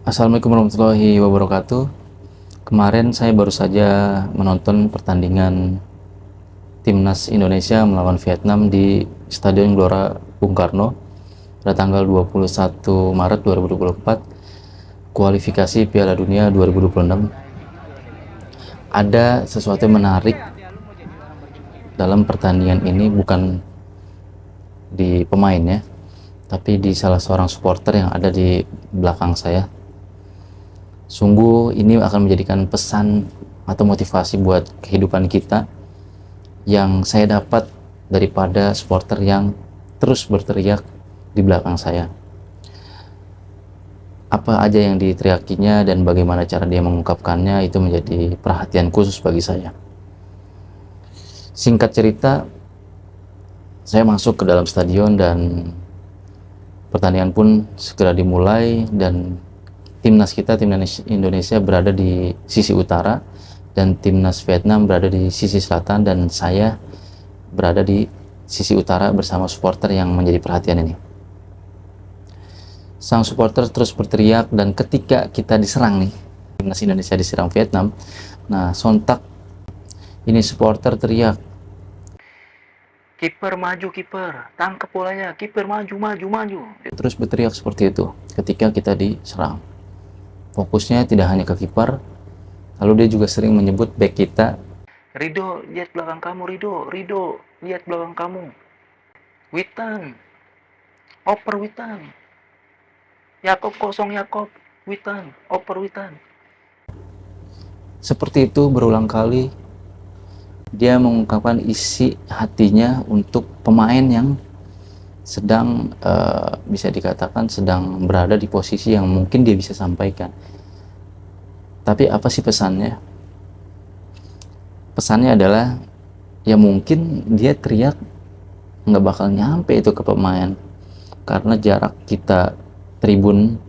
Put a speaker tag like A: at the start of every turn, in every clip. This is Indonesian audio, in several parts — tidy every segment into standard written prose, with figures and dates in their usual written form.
A: Assalamualaikum warahmatullahi wabarakatuh. Kemarin saya baru saja menonton pertandingan Timnas Indonesia melawan Vietnam di Stadion Gelora Bung Karno pada tanggal 21 Maret 2024, kualifikasi Piala Dunia 2026. Ada sesuatu yang menarik dalam pertandingan ini, bukan di pemainnya, tapi di salah seorang supporter yang ada di belakang saya. Sungguh ini akan menjadikan pesan atau motivasi buat kehidupan kita yang saya dapat daripada supporter yang terus berteriak di belakang saya. Apa aja yang diteriakinya dan bagaimana cara dia mengungkapkannya itu menjadi perhatian khusus bagi saya. Singkat cerita, saya masuk ke dalam stadion dan pertandingan pun segera dimulai, dan timnas Indonesia berada di sisi utara dan timnas Vietnam berada di sisi selatan, dan saya berada di sisi utara bersama supporter yang menjadi perhatian ini. Sang supporter terus berteriak, dan ketika kita diserang nih, timnas Indonesia diserang Vietnam, nah sontak ini supporter teriak, "Kiper maju, kiper, tangkap bolanya, kiper maju, maju, maju." Dia terus berteriak seperti itu ketika kita diserang. Fokusnya tidak hanya ke kiper, lalu dia juga sering menyebut back kita, "Rido, lihat belakang kamu, Rido, Rido, lihat belakang kamu. Witan, oper Witan. Yakob kosong, Yakob, Witan, oper Witan." Seperti itu berulang kali dia mengungkapkan isi hatinya untuk pemain yang sedang bisa dikatakan sedang berada di posisi yang mungkin dia bisa sampaikan. Tapi apa sih pesannya? Pesannya adalah ya mungkin dia teriak nggak bakal nyampe itu ke pemain, karena jarak kita tribun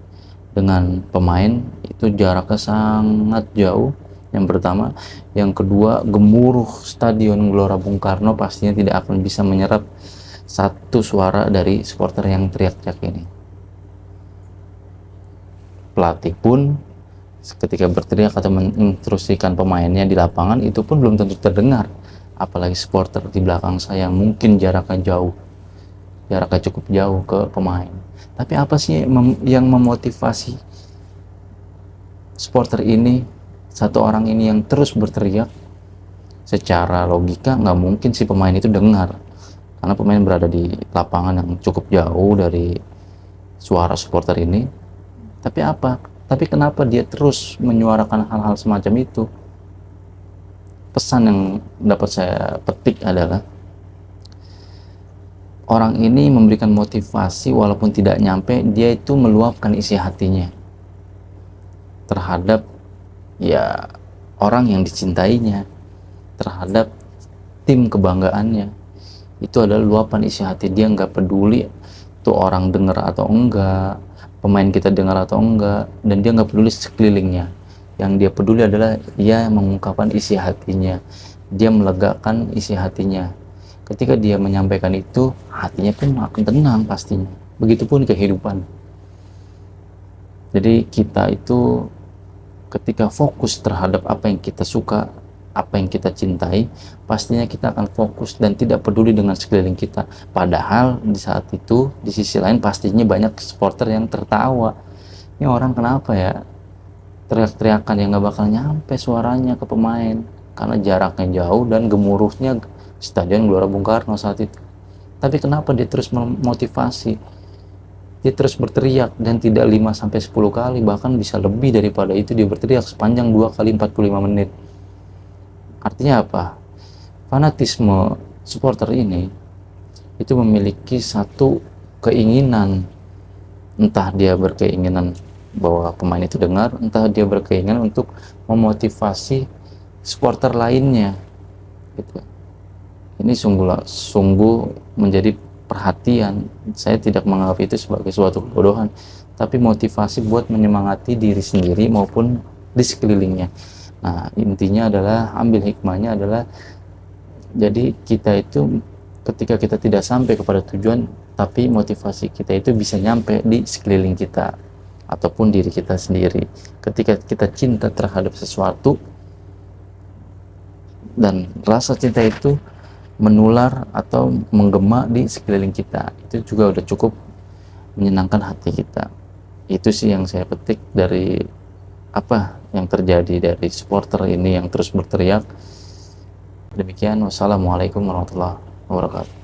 A: dengan pemain itu jaraknya sangat jauh, yang pertama. Yang kedua, gemuruh Stadion Gelora Bung Karno pastinya tidak akan bisa menyerap satu suara dari supporter yang teriak-teriak ini. Pelatih pun ketika berteriak atau menginstruksikan pemainnya di lapangan itu pun belum tentu terdengar, apalagi supporter di belakang saya mungkin jaraknya cukup jauh ke pemain. Tapi apa sih yang memotivasi supporter ini, satu orang ini yang terus berteriak? Secara logika nggak mungkin si pemain itu dengar, karena pemain berada di lapangan yang cukup jauh dari suara supporter ini. Tapi kenapa dia terus menyuarakan hal-hal semacam itu? Pesan yang dapat saya petik adalah orang ini memberikan motivasi walaupun tidak nyampe, dia itu meluapkan isi hatinya terhadap ya orang yang dicintainya, terhadap tim kebanggaannya. Itu adalah luapan isi hati dia. Nggak peduli tuh orang dengar atau enggak, pemain kita dengar atau enggak, dan dia nggak peduli sekelilingnya. Yang dia peduli adalah dia mengungkapkan isi hatinya, dia melegakan isi hatinya. Ketika dia menyampaikan itu, hatinya pun akan tenang pastinya. Begitupun kehidupan. Jadi kita itu ketika fokus terhadap apa yang kita suka, apa yang kita cintai, pastinya kita akan fokus dan tidak peduli dengan sekeliling kita. Padahal di saat itu, di sisi lain pastinya banyak supporter yang tertawa. Ini orang kenapa ya teriak-teriakan yang gak bakal nyampe suaranya ke pemain, karena jaraknya jauh dan gemuruhnya Stadion Gelora Bung Karno saat itu. Tapi kenapa dia terus memotivasi? Dia terus berteriak, dan tidak 5-10 kali, bahkan bisa lebih daripada itu dia berteriak sepanjang 2 kali 45 menit. Artinya apa? Fanatisme supporter ini itu memiliki satu keinginan, entah dia berkeinginan bahwa pemain itu dengar, entah dia berkeinginan untuk memotivasi supporter lainnya gitu. Ini sungguh menjadi perhatian. Saya tidak menganggap itu sebagai suatu kebodohan, tapi motivasi buat menyemangati diri sendiri maupun di sekelilingnya. Nah, intinya adalah ambil hikmahnya adalah, jadi kita itu ketika kita tidak sampai kepada tujuan, tapi motivasi kita itu bisa nyampe di sekeliling kita ataupun diri kita sendiri. Ketika kita cinta terhadap sesuatu dan rasa cinta itu menular atau menggema di sekeliling kita, itu juga udah cukup menyenangkan hati kita. Itu sih yang saya petik dari apa yang terjadi dari supporter ini yang terus berteriak. Demikian, wassalamualaikum warahmatullahi wabarakatuh.